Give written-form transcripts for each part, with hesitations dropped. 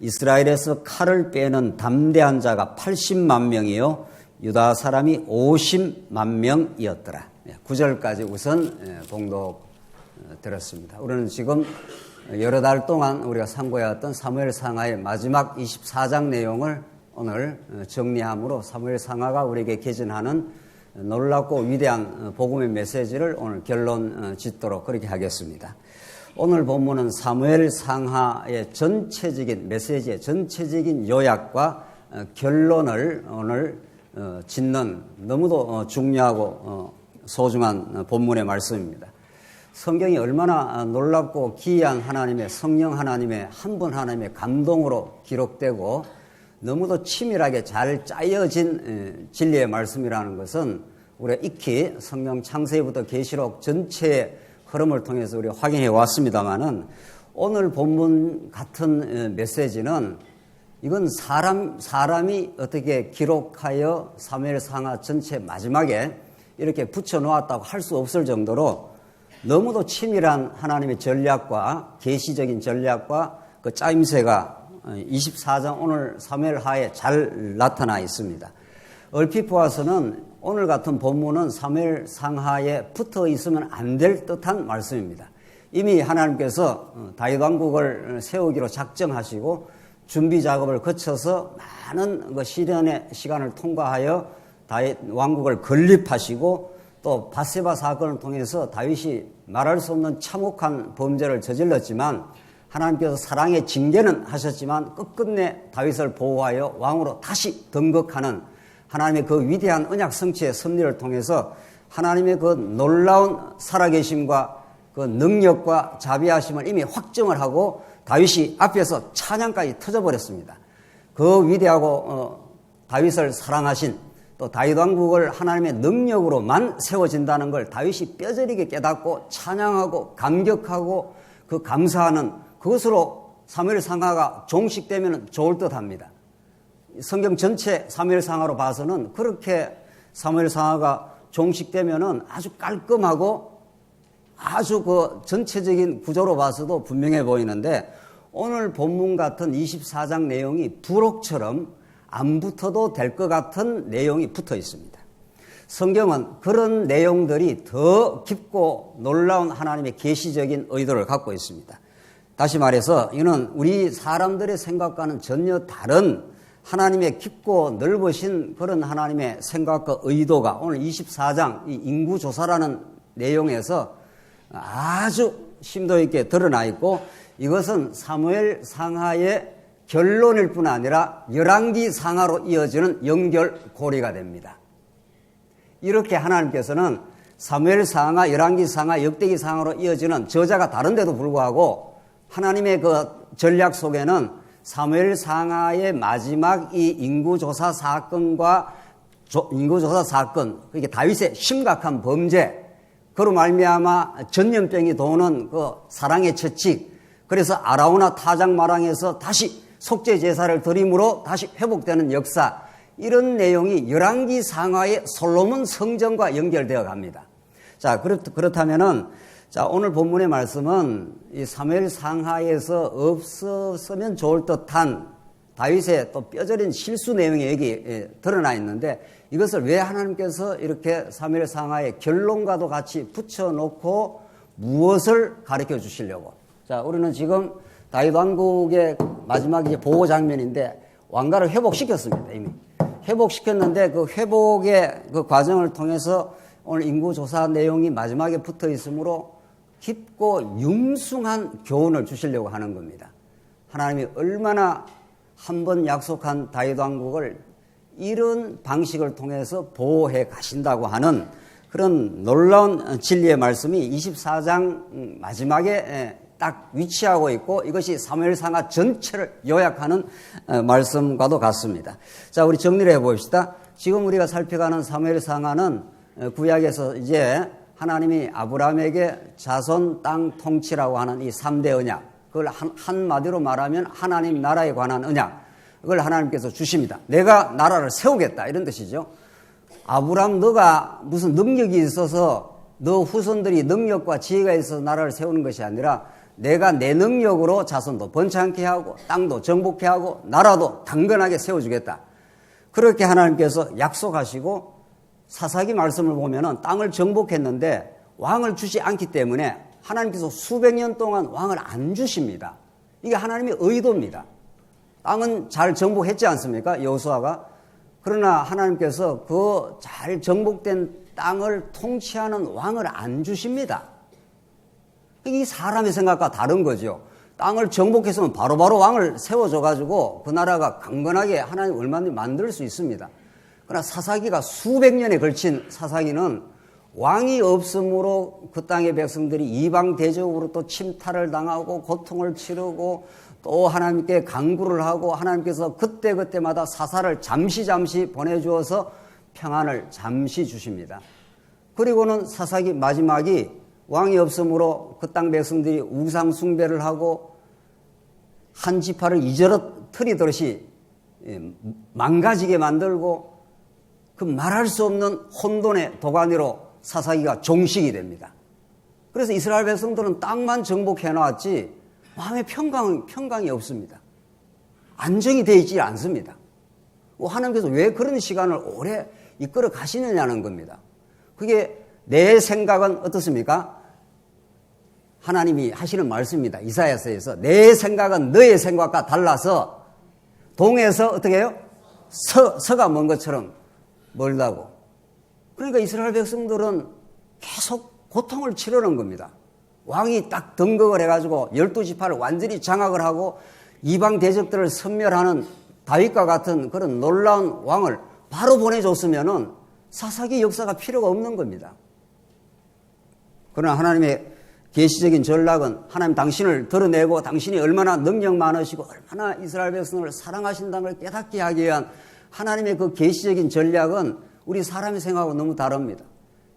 이스라엘에서 칼을 빼는 담대한 자가 80만 명이요 유다 사람이 50만 명이었더라. 9절까지 우선 봉독 들었습니다. 우리는 지금 여러 달 동안 우리가 상고해왔던 사무엘상하의 마지막 24장 내용을 오늘 정리함으로 사무엘상하가 우리에게 개진하는 놀랍고 위대한 복음의 메시지를 오늘 결론 짓도록 그렇게 하겠습니다. 오늘 본문은 사무엘상하의 전체적인 메시지의 전체적인 요약과 결론을 오늘 짓는 너무도 중요하고 소중한 본문의 말씀입니다. 성경이 얼마나 놀랍고 기이한 하나님의 성령 하나님의 한 분 하나님의 감동으로 기록되고 너무도 치밀하게 잘 짜여진 진리의 말씀이라는 것은 우리가 익히 성경 창세기부터 계시록 전체의 흐름을 통해서 우리가 확인해 왔습니다만은 오늘 본문 같은 메시지는 이건 사람이 어떻게 기록하여 사무엘상하 전체 마지막에 이렇게 붙여놓았다고 할 수 없을 정도로 너무도 치밀한 하나님의 전략과 계시적인 전략과 그 짜임새가 24장 오늘 사무엘하에 잘 나타나 있습니다. 얼핏 보아서는 오늘 같은 본문은 사무엘상하에 붙어 있으면 안 될 듯한 말씀입니다. 이미 하나님께서 다윗 왕국을 세우기로 작정하시고 준비 작업을 거쳐서 많은 그 시련의 시간을 통과하여 다윗 왕국을 건립하시고 또 밧세바 사건을 통해서 다윗이 말할 수 없는 참혹한 범죄를 저질렀지만 하나님께서 사랑의 징계는 하셨지만 끝끝내 다윗을 보호하여 왕으로 다시 등극하는 하나님의 그 위대한 언약 성취의 섭리를 통해서 하나님의 그 놀라운 살아계심과 그 능력과 자비하심을 이미 확정을 하고 다윗이 앞에서 찬양까지 터져버렸습니다. 그 위대하고 다윗을 사랑하신 또 다윗 왕국을 하나님의 능력으로만 세워진다는 걸 다윗이 뼈저리게 깨닫고 찬양하고 감격하고 그 감사하는 그것으로 사무엘상하가 종식되면 좋을 듯합니다. 성경 전체 사무엘상하로 봐서는 그렇게 사무엘상하가 종식되면은 아주 깔끔하고 아주 그 전체적인 구조로 봐서도 분명해 보이는데 오늘 본문 같은 24장 내용이 부록처럼 안 붙어도 될 것 같은 내용이 붙어 있습니다. 성경은 그런 내용들이 더 깊고 놀라운 하나님의 계시적인 의도를 갖고 있습니다. 다시 말해서 이는 우리 사람들의 생각과는 전혀 다른 하나님의 깊고 넓으신 그런 하나님의 생각과 의도가 오늘 24장 이 인구조사라는 내용에서 아주 심도 있게 드러나 있고 이것은 사무엘상하의 결론일 뿐 아니라 열왕기상하로 이어지는 연결고리가 됩니다. 이렇게 하나님께서는 사무엘상하, 열왕기상하, 역대기상하로 이어지는 저자가 다른데도 불구하고 하나님의 그 전략 속에는 사무엘상하의 마지막 이 인구조사 사건과 인구조사 사건, 그게 다윗의 심각한 범죄, 그로 말미암아 전염병이 도는 그 사랑의 처칙, 그래서 아라우나 타작마랑에서 다시 속죄 제사를 드림으로 다시 회복되는 역사, 이런 내용이 열왕기상하의 솔로몬 성전과 연결되어 갑니다. 자, 그렇다면은 자, 오늘 본문의 말씀은 이 사무엘상하에서 없었으면 좋을 듯한 다윗의 또 뼈저린 실수 내용이 여기 드러나 있는데 이것을 왜 하나님께서 이렇게 사무엘상하의 결론과도 같이 붙여놓고 무엇을 가르쳐 주시려고? 자, 우리는 지금 다윗 왕국의 마지막 이제 보호 장면인데 왕가를 회복시켰습니다. 이미 회복시켰는데 그 회복의 그 과정을 통해서 오늘 인구조사 내용이 마지막에 붙어 있으므로 깊고 융숭한 교훈을 주시려고 하는 겁니다. 하나님이 얼마나 한 번 약속한 다윗 왕국을 이런 방식을 통해서 보호해 가신다고 하는 그런 놀라운 진리의 말씀이 24장 마지막에 딱 위치하고 있고 이것이 사무엘상하 전체를 요약하는 말씀과도 같습니다. 자, 우리 정리를 해봅시다. 지금 우리가 살펴가는 사무엘상하는 구약에서 이제 하나님이 아브라함에게 자손 땅 통치라고 하는 이 3대 언약, 그걸 한마디로 말하면 하나님 나라에 관한 언약, 그걸 하나님께서 주십니다. 내가 나라를 세우겠다 이런 뜻이죠. 아브라함 너가 무슨 능력이 있어서 너 후손들이 능력과 지혜가 있어서 나라를 세우는 것이 아니라 내가 내 능력으로 자손도 번창케 하고 땅도 정복케 하고 나라도 강건하게 세워주겠다. 그렇게 하나님께서 약속하시고 사사기 말씀을 보면은 땅을 정복했는데 왕을 주지 않기 때문에 하나님께서 수백 년 동안 왕을 안 주십니다. 이게 하나님의 의도입니다. 땅은 잘 정복했지 않습니까? 여호수아가. 그러나 하나님께서 그 잘 정복된 땅을 통치하는 왕을 안 주십니다. 이 사람의 생각과 다른 거죠. 땅을 정복했으면 바로바로 왕을 세워줘가지고 그 나라가 강건하게 하나님 얼마든지 만들 수 있습니다. 그러나 사사기가 수백 년에 걸친 사사기는 왕이 없으므로 그 땅의 백성들이 이방 대적으로 또 침탈을 당하고 고통을 치르고 또 하나님께 간구를 하고 하나님께서 그때그때마다 사사를 잠시 보내주어서 평안을 잠시 주십니다. 그리고는 사사기 마지막이 왕이 없으므로 그 땅 백성들이 우상 숭배를 하고 한 지파를 이저러뜨리듯이 망가지게 만들고 그 말할 수 없는 혼돈의 도가니로 사사기가 종식이 됩니다. 그래서 이스라엘 백성들은 땅만 정복해 놨지 마음의 평강이 없습니다. 안정이 되어 있지 않습니다. 하나님께서 왜 그런 시간을 오래 이끌어 가시느냐는 겁니다. 그게 내 생각은 어떻습니까? 하나님이 하시는 말씀입니다. 이사야서에서 내 생각은 너의 생각과 달라서 동에서 어떻게 해요? 서가 먼 것처럼 멀다고. 그러니까 이스라엘 백성들은 계속 고통을 치르는 겁니다. 왕이 딱 등극을 해가지고 12지파를 완전히 장악을 하고 이방 대적들을 섬멸하는 다윗과 같은 그런 놀라운 왕을 바로 보내줬으면은 사사기 역사가 필요가 없는 겁니다. 그러나 하나님의 계시적인 전략은 하나님 당신을 드러내고 당신이 얼마나 능력 많으시고 얼마나 이스라엘 백성을 사랑하신다는 걸 깨닫게 하기 위한 하나님의 그 계시적인 전략은 우리 사람의 생각하고 너무 다릅니다.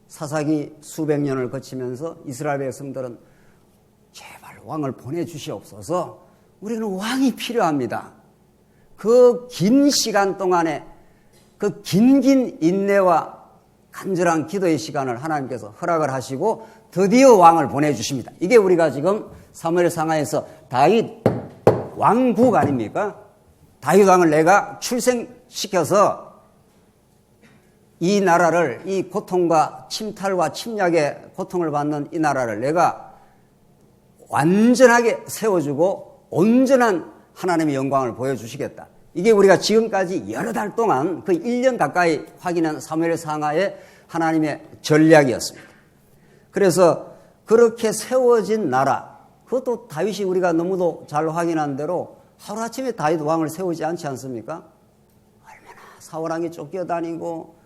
사사기 수백 년을 거치면서 이스라엘 백성들은 제발 왕을 보내주시옵소서. 우리는 왕이 필요합니다. 그 긴 시간 동안에 그 긴 인내와 간절한 기도의 시간을 하나님께서 허락을 하시고 드디어 왕을 보내주십니다. 이게 우리가 지금 사무엘상하에서 다윗 왕국 아닙니까? 다윗 왕을 내가 출생시켜서 이 나라를 이 고통과 침탈과 침략의 고통을 받는 이 나라를 내가 완전하게 세워주고 온전한 하나님의 영광을 보여주시겠다. 이게 우리가 지금까지 여러 달 동안 거의 1년 가까이 확인한 사무엘상하의 하나님의 전략이었습니다. 그래서 그렇게 세워진 나라, 그것도 다윗이 우리가 너무도 잘 확인한 대로 하루아침에 다윗 왕을 세우지 않지 않습니까? 얼마나 사울왕이 쫓겨다니고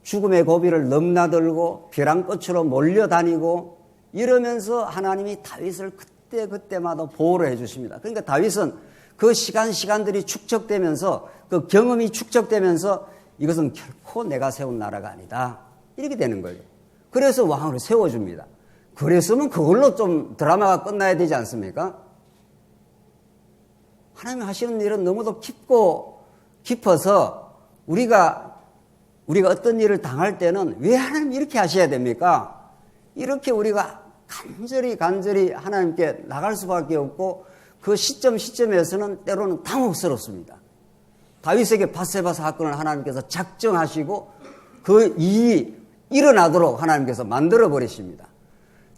죽음의 고비를 넘나들고 벼랑끝으로 몰려다니고 이러면서 하나님이 다윗을 그때마다 보호를 해주십니다. 그러니까 다윗은 그 시간들이 축적되면서 그 경험이 축적되면서 이것은 결코 내가 세운 나라가 아니다. 이렇게 되는 거예요. 그래서 왕을 세워줍니다. 그랬으면 그걸로 좀 드라마가 끝나야 되지 않습니까? 하나님이 하시는 일은 너무도 깊어서 우리가 어떤 일을 당할 때는 왜 하나님 이렇게 하셔야 됩니까? 이렇게 우리가 간절히 하나님께 나갈 수밖에 없고 그 시점에서는 때로는 당혹스럽습니다. 다윗에게 밧세바 사건을 하나님께서 작정하시고 그 일이 일어나도록 하나님께서 만들어 버리십니다.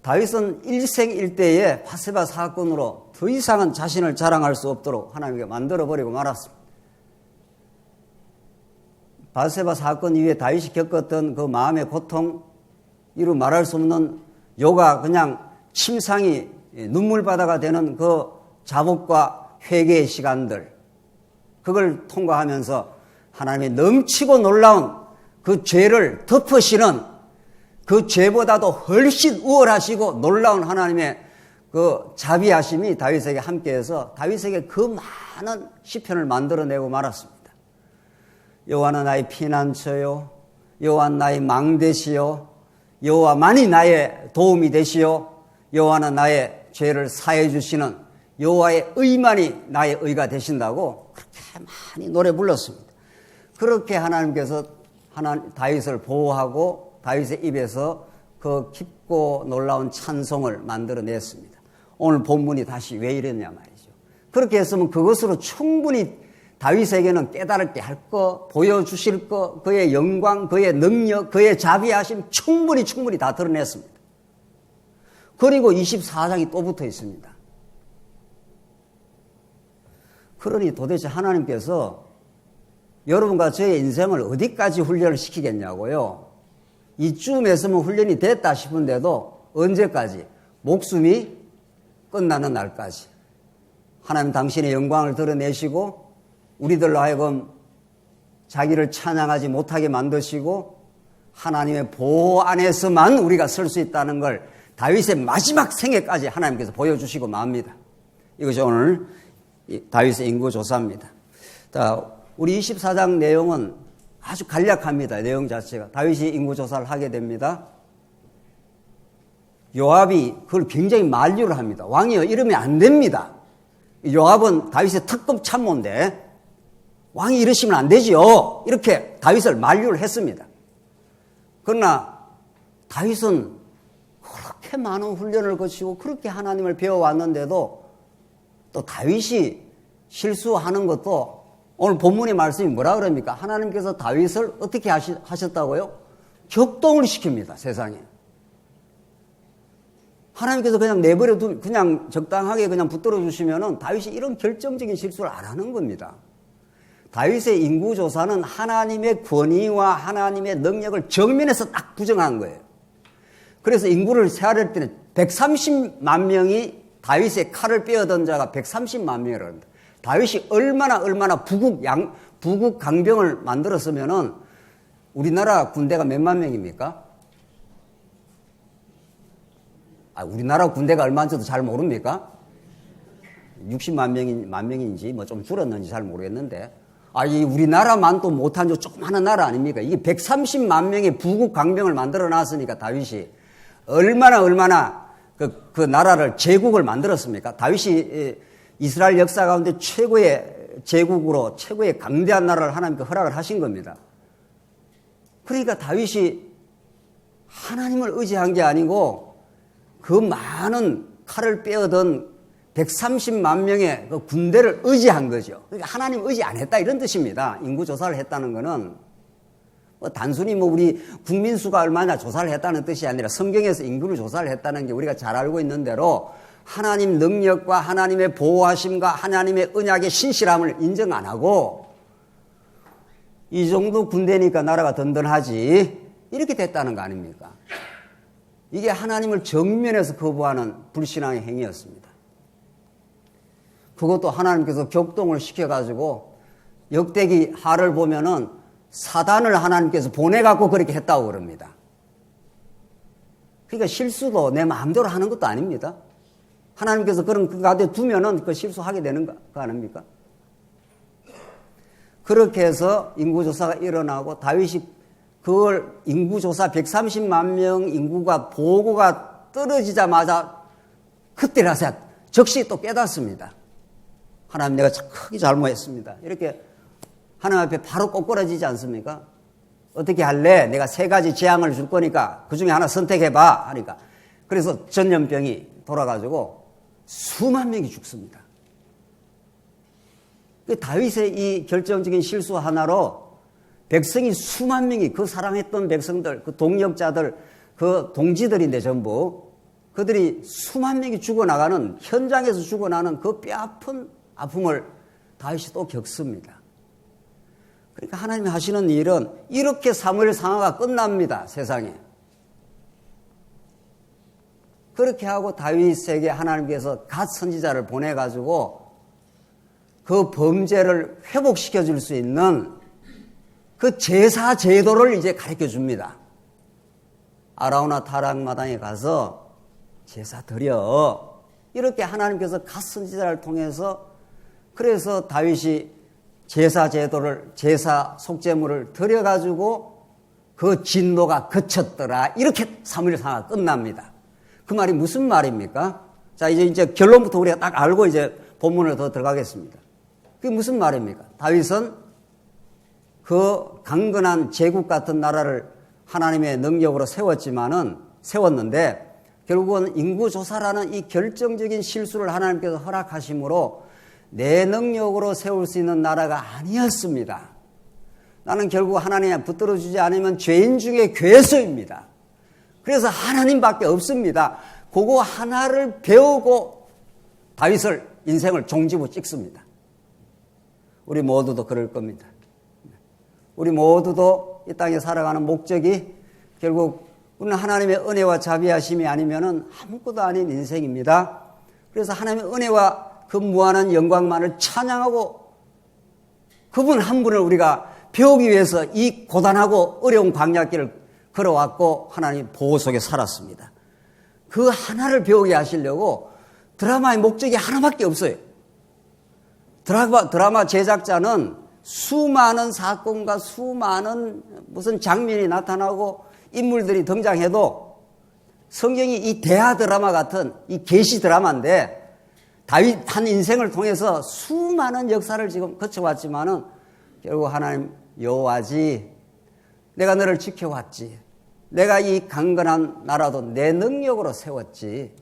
다윗은 일생일대에 밧세바 사건으로 더 이상은 자신을 자랑할 수 없도록 하나님께 만들어 버리고 말았습니다. 밧세바 사건 이후에 다윗이 겪었던 그 마음의 고통, 이루 말할 수 없는 요가 그냥 침상이 눈물바다가 되는 그 자복과 회개의 시간들, 그걸 통과하면서 하나님의 넘치고 놀라운 그 죄를 덮으시는 그 죄보다도 훨씬 우월하시고 놀라운 하나님의 그 자비하심이 다윗에게 함께해서 다윗에게 그 많은 시편을 만들어내고 말았습니다. 여호와는 나의 피난처요, 여호와는 나의 망대시요, 여호와만이 나의 도움이 되시요, 여호와는 나의 죄를 사해 주시는 여호와의 의만이 나의 의가 되신다고 그렇게 많이 노래 불렀습니다. 그렇게 하나님께서 다윗을 보호하고 다윗의 입에서 그 깊고 놀라운 찬송을 만들어냈습니다. 오늘 본문이 다시 왜 이랬냐 말이죠. 그렇게 했으면 그것으로 충분히 다윗에게는 깨달을 게 할 거, 보여주실 거, 그의 영광, 그의 능력, 그의 자비하심 충분히 다 드러냈습니다. 그리고 24장이 또 붙어 있습니다. 그러니 도대체 하나님께서 여러분과 저의 인생을 어디까지 훈련을 시키겠냐고요. 이쯤 했으면 훈련이 됐다 싶은데도 언제까지? 목숨이 끝나는 날까지. 하나님 당신의 영광을 드러내시고 우리들로 하여금 자기를 찬양하지 못하게 만드시고 하나님의 보호 안에서만 우리가 설 수 있다는 걸 다윗의 마지막 생애까지 하나님께서 보여주시고 맙니다. 이것이 오늘 다윗의 인구조사입니다. 자, 우리 24장 내용은 아주 간략합니다. 내용 자체가. 다윗이 인구조사를 하게 됩니다. 요압이 그걸 굉장히 만류를 합니다. 왕이여 이러면 안 됩니다. 요압은 다윗의 특급 참모인데 왕이 이러시면 안 되지요. 이렇게 다윗을 만류를 했습니다. 그러나 다윗은 그렇게 많은 훈련을 거치고 그렇게 하나님을 배워왔는데도 또 다윗이 실수하는 것도 오늘 본문의 말씀이 뭐라 그럽니까? 하나님께서 다윗을 어떻게 하셨다고요? 격동을 시킵니다. 세상에. 하나님께서 그냥 내버려 그냥 적당하게 그냥 붙들어 주시면은 다윗이 이런 결정적인 실수를 안 하는 겁니다. 다윗의 인구조사는 하나님의 권위와 하나님의 능력을 정면에서 딱 부정한 거예요. 그래서 인구를 세할 때는 130만 명이 다윗의 칼을 빼어든 자가 130만 명이라고 합니다. 다윗이 얼마나 부국 강병을 만들었으면은 우리나라 군대가 몇만 명입니까? 우리나라 군대가 얼마인지도 잘 모릅니까? 60만 명인지 뭐 좀 줄었는지 잘 모르겠는데 이 우리나라만 또 못한 저 조그마한 나라 아닙니까? 이게 130만 명의 부국 강병을 만들어 놨으니까 다윗이 얼마나 그 나라를 제국을 만들었습니까? 다윗이 이스라엘 역사 가운데 최고의 제국으로 최고의 강대한 나라를 하나님께 허락을 하신 겁니다. 그러니까 다윗이 하나님을 의지한 게 아니고 그 많은 칼을 빼어든 130만 명의 그 군대를 의지한 거죠. 그러니까 하나님 의지 안 했다 이런 뜻입니다. 인구조사를 했다는 거는 단순히 우리 국민 수가 얼마나 조사를 했다는 뜻이 아니라 성경에서 인구를 조사를 했다는 게 우리가 잘 알고 있는 대로 하나님 능력과 하나님의 보호하심과 하나님의 언약의 신실함을 인정 안 하고 이 정도 군대니까 나라가 든든하지 이렇게 됐다는 거 아닙니까? 이게 하나님을 정면에서 거부하는 불신앙의 행위였습니다. 그것도 하나님께서 격동을 시켜가지고 역대기 하를 보면은 사단을 하나님께서 보내갖고 그렇게 했다고 그럽니다. 그러니까 실수도 내 마음대로 하는 것도 아닙니다. 하나님께서 그런 그 가운데 두면은 그 실수하게 되는 거 아닙니까? 그렇게 해서 인구조사가 일어나고 다윗이 그걸 인구조사 130만 명 인구가 보고가 떨어지자마자 그때라서 즉시 또 깨닫습니다. 하나님 내가 크게 잘못했습니다. 이렇게 하나님 앞에 바로 꼬꾸라지지 않습니까? 어떻게 할래? 내가 3가지 재앙을 줄 거니까 그 중에 하나 선택해봐 하니까 그래서 전염병이 돌아가지고 수만 명이 죽습니다. 다윗의 이 결정적인 실수 하나로 백성이 수만 명이 그 사랑했던 백성들, 그 동역자들, 그 동지들인데 전부 그들이 수만 명이 죽어나가는 현장에서 죽어나는 그 뼈아픈 아픔을 다윗이 또 겪습니다. 그러니까 하나님이 하시는 일은 이렇게 사무엘 상하가 끝납니다. 세상에. 그렇게 하고 다윗에게 하나님께서 갓 선지자를 보내가지고 그 범죄를 회복시켜 줄 수 있는 그 제사 제도를 이제 가르쳐 줍니다. 아라우나 타락마당에 가서 제사 드려. 이렇게 하나님께서 갓 선지자를 통해서 그래서 다윗이 제사 제도를 제사 속죄물을 드려가지고 그 진노가 그쳤더라. 이렇게 사무엘상하가 끝납니다. 그 말이 무슨 말입니까? 자 이제 결론부터 우리가 딱 알고 이제 본문을 더 들어가겠습니다. 그게 무슨 말입니까? 다윗은 그 강건한 제국 같은 나라를 하나님의 능력으로 세웠는데 결국은 인구조사라는 이 결정적인 실수를 하나님께서 허락하심으로 내 능력으로 세울 수 있는 나라가 아니었습니다. 나는 결국 하나님에 붙들어주지 않으면 죄인 중에 괴수입니다. 그래서 하나님밖에 없습니다. 그거 하나를 배우고 다윗을 인생을 종지부 찍습니다. 우리 모두도 그럴 겁니다. 우리 모두도 이 땅에 살아가는 목적이 결국 우리는 하나님의 은혜와 자비하심이 아니면은 아무것도 아닌 인생입니다. 그래서 하나님의 은혜와 그 무한한 영광만을 찬양하고 그분 한 분을 우리가 배우기 위해서 이 고단하고 어려운 광야길을 걸어왔고 하나님 보호 속에 살았습니다. 그 하나를 배우게 하시려고 드라마의 목적이 하나밖에 없어요. 드라마 제작자는 수많은 사건과 수많은 무슨 장면이 나타나고 인물들이 등장해도 성경이 이 대하 드라마 같은 이 계시 드라마인데 다윗 한 인생을 통해서 수많은 역사를 지금 거쳐왔지만은 결국 하나님 여호와지 내가 너를 지켜왔지 내가 이 강건한 나라도 내 능력으로 세웠지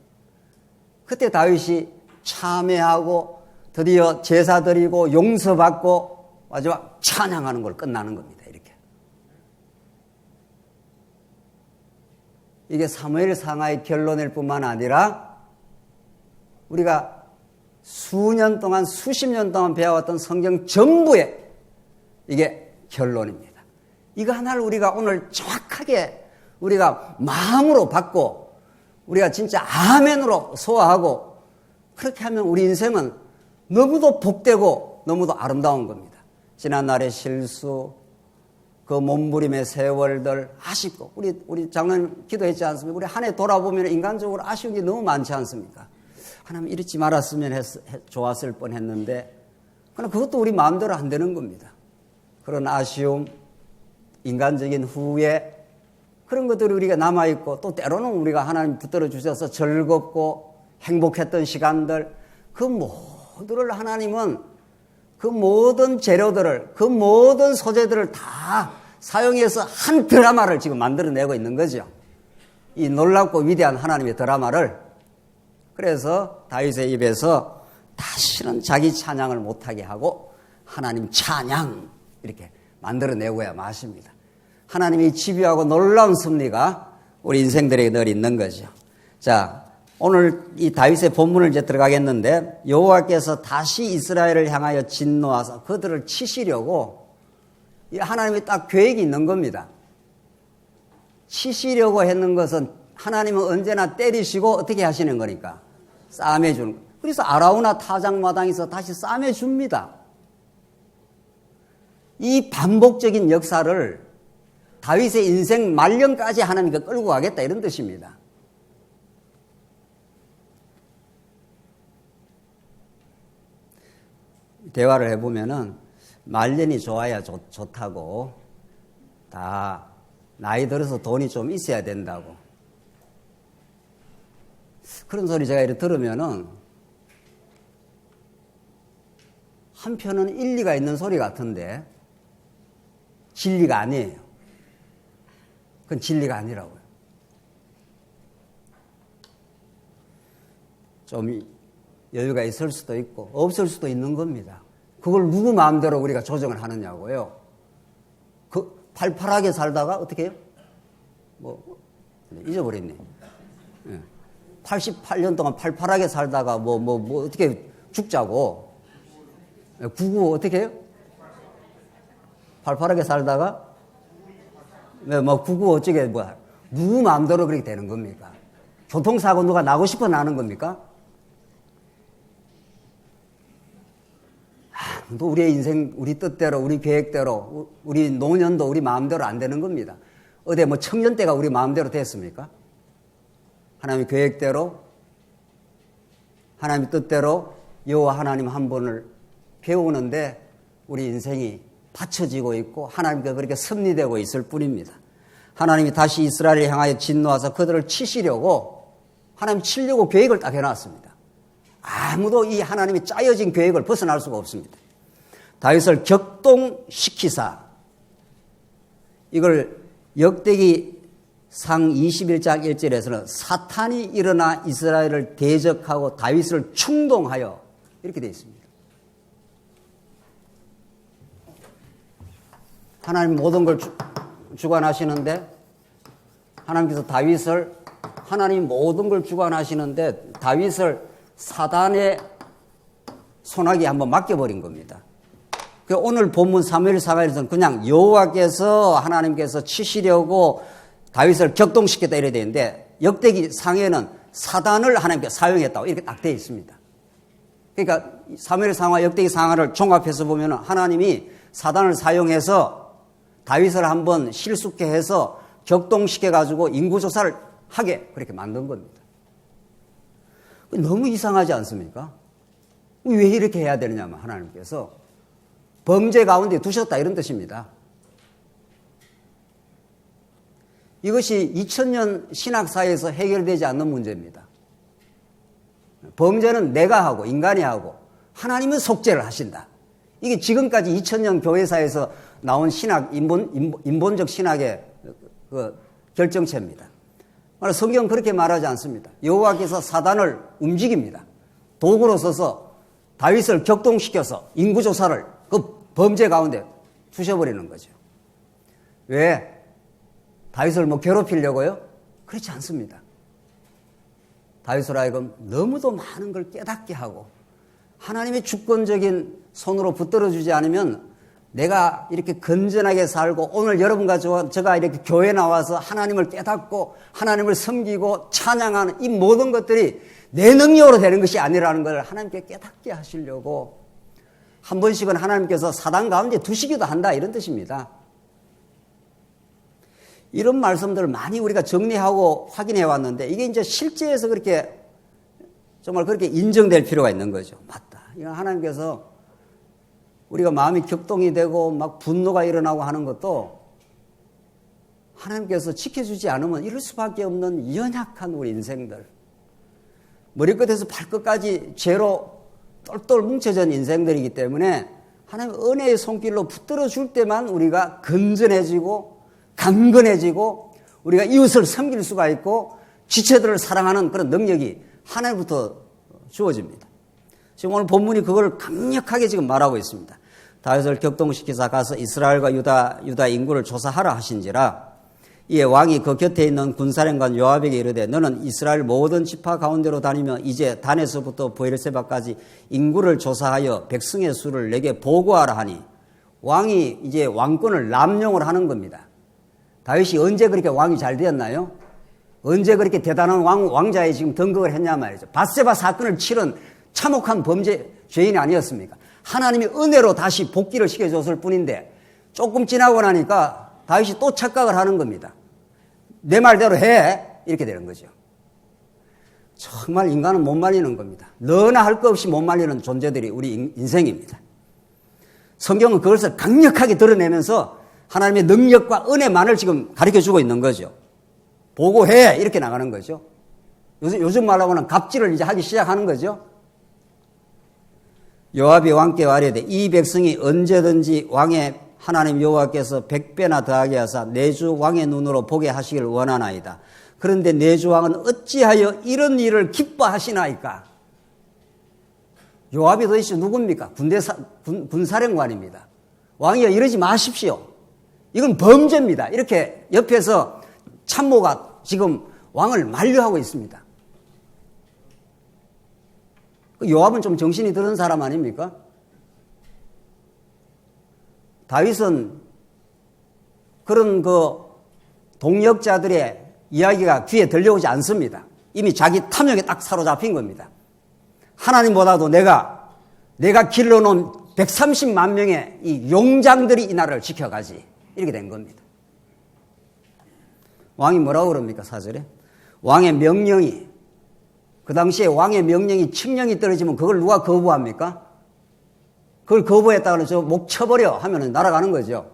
그때 다윗이 참회하고 드디어 제사 드리고 용서받고 마지막 찬양하는 걸 끝나는 겁니다. 이렇게. 이게 사무엘상하의 결론일 뿐만 아니라 우리가 수년 동안 수십 년 동안 배워왔던 성경 전부의 이게 결론입니다. 이거 하나를 우리가 오늘 정확하게 우리가 마음으로 받고 우리가 진짜 아멘으로 소화하고 그렇게 하면 우리 인생은 너무도 복되고 너무도 아름다운 겁니다. 지난날의 실수, 그 몸부림의 세월들 아쉽고 우리 작년 기도했지 않습니까? 우리 한 해 돌아보면 인간적으로 아쉬운 게 너무 많지 않습니까? 하나님 이렇지 말았으면 좋았을 뻔했는데 그러나 그것도 우리 마음대로 안 되는 겁니다. 그런 아쉬움, 인간적인 후회 그런 것들이 우리가 남아있고 또 때로는 우리가 하나님 붙들어 주셔서 즐겁고 행복했던 시간들 그 모두를 하나님은 그 모든 재료들을 그 모든 소재들을 다 사용해서 한 드라마를 지금 만들어내고 있는 거죠. 이 놀랍고 위대한 하나님의 드라마를 그래서 다윗의 입에서 다시는 자기 찬양을 못하게 하고 하나님 찬양 이렇게 만들어내고야 마십니다. 하나님이 집요하고 놀라운 섭리가 우리 인생들에게 늘 있는 거죠. 자, 오늘 이 다윗의 본문을 이제 들어가겠는데 여호와께서 다시 이스라엘을 향하여 진노하사 그들을 치시려고 하나님이 딱 계획이 있는 겁니다. 치시려고 했는 것은 하나님은 언제나 때리시고 어떻게 하시는 거니까 싸매주는 거예요. 그래서 아라우나 타작마당에서 다시 싸매줍니다. 이 반복적인 역사를 다윗의 인생 말년까지 하나님께 끌고 가겠다 이런 뜻입니다. 대화를 해보면은 말년이 좋아야 좋다고 다 나이 들어서 돈이 좀 있어야 된다고 그런 소리 제가 이렇게 들으면은 한편은 일리가 있는 소리 같은데 진리가 아니에요. 그건 진리가 아니라고요. 좀 여유가 있을 수도 있고 없을 수도 있는 겁니다. 그걸 누구 마음대로 우리가 조정을 하느냐고요. 그 팔팔하게 살다가 어떻게 해요? 뭐 잊어버렸네. 88년 동안 팔팔하게 살다가 뭐 어떻게 죽자고. 99 어떻게 해요? 팔팔하게 살다가 뭐 99 어쩌게 누구 마음대로 그렇게 되는 겁니까? 교통사고 누가 나고 싶어 나는 겁니까? 또 우리의 인생, 우리 뜻대로, 우리 계획대로, 우리 노년도 우리 마음대로 안 되는 겁니다. 어디 뭐 청년 때가 우리 마음대로 됐습니까? 하나님의 계획대로, 하나님의 뜻대로 여호와 하나님 한 분을 배우는데 우리 인생이 받쳐지고 있고 하나님께 그렇게 섭리되고 있을 뿐입니다. 하나님이 다시 이스라엘을 향하여 진노하사 그들을 치시려고 하나님 치려고 계획을 딱 해놨습니다. 아무도 이 하나님이 짜여진 계획을 벗어날 수가 없습니다. 다윗을 격동시키사 이걸 역대기 상 21장 1절에서는 사탄이 일어나 이스라엘을 대적하고 다윗을 충동하여 이렇게 되어 있습니다. 하나님 모든 걸 주관하시는데 하나님께서 다윗을 하나님 모든 걸 주관하시는데 다윗을 사단의 손아귀에 한번 맡겨버린 겁니다. 오늘 본문 사무엘상에서는 그냥 여호와께서 하나님께서 치시려고 다윗을 격동시켰다 이래야 되는데 역대기 상에는 사단을 하나님께서 사용했다고 이렇게 딱 되어 있습니다. 그러니까 사무엘상과 역대기 상하를 종합해서 보면 하나님이 사단을 사용해서 다윗을 한번 실수케 해서 격동시켜가지고 인구조사를 하게 그렇게 만든 겁니다. 너무 이상하지 않습니까? 왜 이렇게 해야 되느냐면 하나님께서 범죄 가운데 두셨다 이런 뜻입니다. 이것이 2000년 신학사에서 해결되지 않는 문제입니다. 범죄는 내가 하고 인간이 하고 하나님은 속죄를 하신다. 이게 지금까지 2000년 교회사에서 나온 신학, 인본적 신학의 그 결정체입니다. 성경은 그렇게 말하지 않습니다. 여호와께서 사단을 움직입니다. 도구로 써서 다윗을 격동시켜서 인구조사를 그 범죄 가운데 두셔버리는 거죠. 왜? 다윗을 뭐 괴롭히려고요? 그렇지 않습니다. 다윗을 하여금 너무도 많은 걸 깨닫게 하고 하나님의 주권적인 손으로 붙들어주지 않으면 내가 이렇게 건전하게 살고 오늘 여러분과 제가 이렇게 교회 나와서 하나님을 깨닫고 하나님을 섬기고 찬양하는 이 모든 것들이 내 능력으로 되는 것이 아니라는 걸 하나님께 깨닫게 하시려고 한 번씩은 하나님께서 사단 가운데 두시기도 한다 이런 뜻입니다. 이런 말씀들을 많이 우리가 정리하고 확인해 왔는데 이게 이제 실제에서 그렇게 정말 그렇게 인정될 필요가 있는 거죠. 맞다. 이건 하나님께서 우리가 마음이 격동이 되고 막 분노가 일어나고 하는 것도 하나님께서 지켜주지 않으면 이럴 수밖에 없는 연약한 우리 인생들. 머리끝에서 발끝까지 죄로 똘똘 뭉쳐진 인생들이기 때문에 하나님 은혜의 손길로 붙들어 줄 때만 우리가 건전해지고 강건해지고 우리가 이웃을 섬길 수가 있고 지체들을 사랑하는 그런 능력이 하나님부터 주어집니다. 지금 오늘 본문이 그걸 강력하게 지금 말하고 있습니다. 다윗을 격동시키사 가서 이스라엘과 유다 인구를 조사하라 하신지라 이에 왕이 그 곁에 있는 군사령관 요압에게 이르되 너는 이스라엘 모든 지파 가운데로 다니며 이제 단에서부터 브엘세바까지 인구를 조사하여 백성의 수를 내게 보고하라 하니 왕이 이제 왕권을 남용을 하는 겁니다. 다윗이 언제 그렇게 왕이 잘 되었나요? 언제 그렇게 대단한 왕자에 지금 등극을 했냐 말이죠. 밧세바 사건을 치른 참혹한 죄인이 아니었습니까? 하나님이 은혜로 다시 복귀를 시켜줬을 뿐인데 조금 지나고 나니까 다윗이 또 착각을 하는 겁니다. 내 말대로 해 이렇게 되는 거죠. 정말 인간은 못 말리는 겁니다. 너나 할 것 없이 못 말리는 존재들이 우리 인생입니다. 성경은 그것을 강력하게 드러내면서 하나님의 능력과 은혜만을 지금 가르쳐주고 있는 거죠. 보고해 이렇게 나가는 거죠. 요즘 말하고는 갑질을 이제 하기 시작하는 거죠. 요압이 왕께 아뢰되 이 백성이 언제든지 왕의 하나님 여호와께서 100배나 더하게 하사 내 주 왕의 눈으로 보게 하시길 원하나이다. 그런데 내 주 왕은 어찌하여 이런 일을 기뻐하시나이까? 요압이 도대체 누굽니까? 군사령관입니다. 왕이여 이러지 마십시오. 이건 범죄입니다. 이렇게 옆에서 참모가 지금 왕을 만류하고 있습니다. 요압은 좀 정신이 드는 사람 아닙니까? 다윗은 그런 동역자들의 이야기가 귀에 들려오지 않습니다. 이미 자기 탐욕에 딱 사로잡힌 겁니다. 하나님보다도 내가 길러놓은 130만 명의 이 용장들이 이 나라를 지켜가지. 이렇게 된 겁니다. 왕이 뭐라고 그럽니까? 4절에 왕의 명령이 그 당시에 왕의 명령이 칙령이 떨어지면 그걸 누가 거부합니까? 그걸 거부했다고 저 목 쳐버려 하면 날아가는 거죠.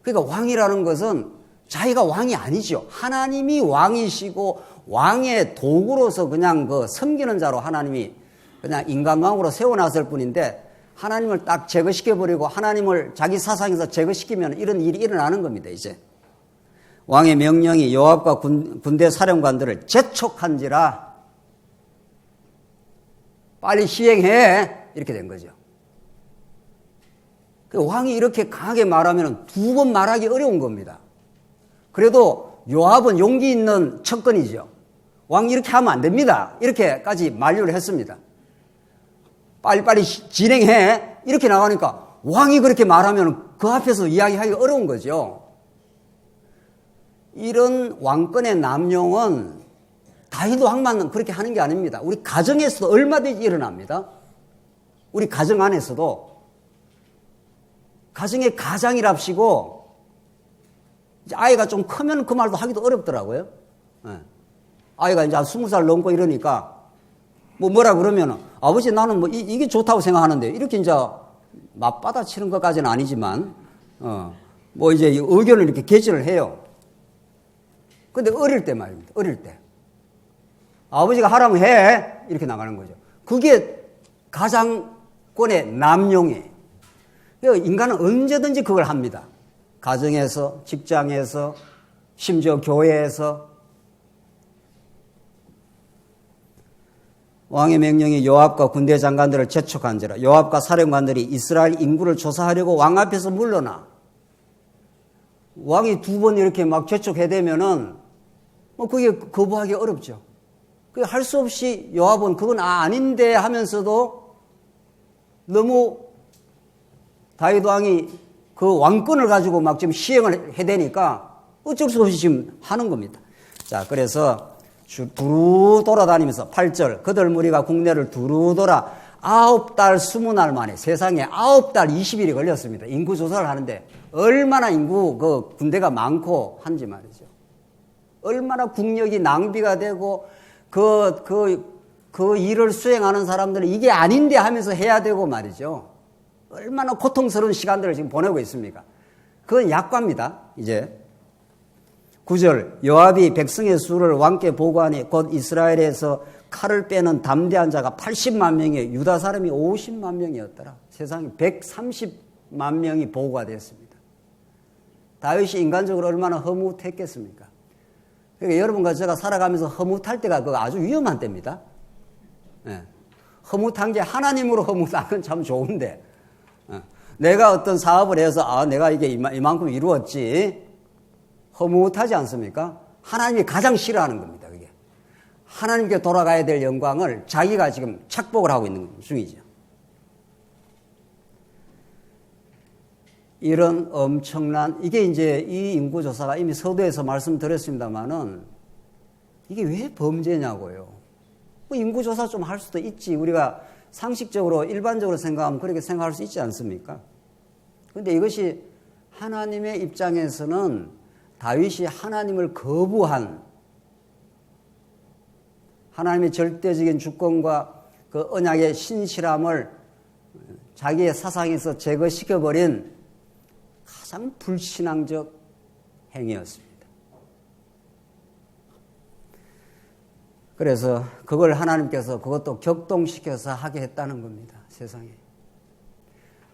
그러니까 왕이라는 것은 자기가 왕이 아니죠. 하나님이 왕이시고 왕의 도구로서 그냥 섬기는 자로 하나님이 그냥 인간왕으로 세워놨을 뿐인데 하나님을 딱 제거시켜버리고 하나님을 자기 사상에서 제거시키면 이런 일이 일어나는 겁니다. 이제 왕의 명령이 요압과 군대 사령관들을 재촉한지라 빨리 시행해 이렇게 된 거죠. 왕이 이렇게 강하게 말하면 두 번 말하기 어려운 겁니다. 그래도 요압은 용기 있는 척건이죠. 왕이 이렇게 하면 안 됩니다. 이렇게까지 만류를 했습니다. 빨리빨리 진행해 이렇게 나가니까 왕이 그렇게 말하면 그 앞에서 이야기하기가 어려운 거죠. 이런 왕권의 남용은 다윗 왕만 그렇게 하는 게 아닙니다. 우리 가정에서도 얼마든지 일어납니다. 우리 가정 안에서도 가정의 가장이랍시고 아이가 좀 크면 그 말도 하기도 어렵더라고요. 아이가 이제 한 20살 넘고 이러니까 뭐라 그러면 아버지 나는 뭐 이게 좋다고 생각하는데 이렇게 이제 맞받아치는 것까지는 아니지만 뭐 이제 의견을 이렇게 개진을 해요. 근데 어릴 때 말입니다. 어릴 때 아버지가 하라면 해 이렇게 나가는 거죠. 그게 가장권의 남용이에요. 인간은 언제든지 그걸 합니다. 가정에서, 직장에서, 심지어 교회에서. 왕의 명령이 요압과 군대 장관들을 재촉한지라. 요압과 사령관들이 이스라엘 인구를 조사하려고 왕 앞에서 물러나. 왕이 두 번 이렇게 막 재촉해대면은 그게 거부하기 어렵죠. 그게 할 수 없이 요압은 그건 아닌데 하면서도 너무 다윗 왕이 그 왕권을 가지고 막 지금 시행을 해대니까 어쩔 수 없이 지금 하는 겁니다. 자, 그래서 두루 돌아다니면서 8절 그들 무리가 국내를 두루 돌아 9달 20날 만에 세상에 9달 20일이 걸렸습니다. 인구 조사를 하는데 얼마나 인구 그 군대가 많고 한지 말이죠. 얼마나 국력이 낭비가 되고 그 일을 수행하는 사람들은 이게 아닌데 하면서 해야 되고 말이죠. 얼마나 고통스러운 시간들을 지금 보내고 있습니까? 그건 약과입니다. 이제 9절 요압이 백성의 수를 왕께 보고하니 곧 이스라엘에서 칼을 빼는 담대한 자가 80만 명이에요. 유다 사람이 50만 명이었더라. 세상에 130만 명이 보고가 됐습니다. 다윗이 인간적으로 얼마나 허무했겠습니까? 그러니까 여러분과 제가 살아가면서 허무할 때가 그거 아주 위험한 때입니다. 네. 허무한 게 하나님으로 허무한 건 참 좋은데 내가 어떤 사업을 해서 내가 이게 이만큼 이루었지 허무하지 않습니까? 하나님이 가장 싫어하는 겁니다. 그게 하나님께 돌아가야 될 영광을 자기가 지금 착복을 하고 있는 중이죠. 이런 엄청난 이게 이제 이 인구조사가 이미 서두에서 말씀드렸습니다만은 이게 왜 범죄냐고요. 인구조사 좀 할 수도 있지. 우리가 상식적으로 일반적으로 생각하면 그렇게 생각할 수 있지 않습니까? 그런데 이것이 하나님의 입장에서는 다윗이 하나님을 거부한 하나님의 절대적인 주권과 그 언약의 신실함을 자기의 사상에서 제거시켜버린 가장 불신앙적 행위였습니다. 그래서 그걸 하나님께서 그것도 격동시켜서 하게 했다는 겁니다. 세상에.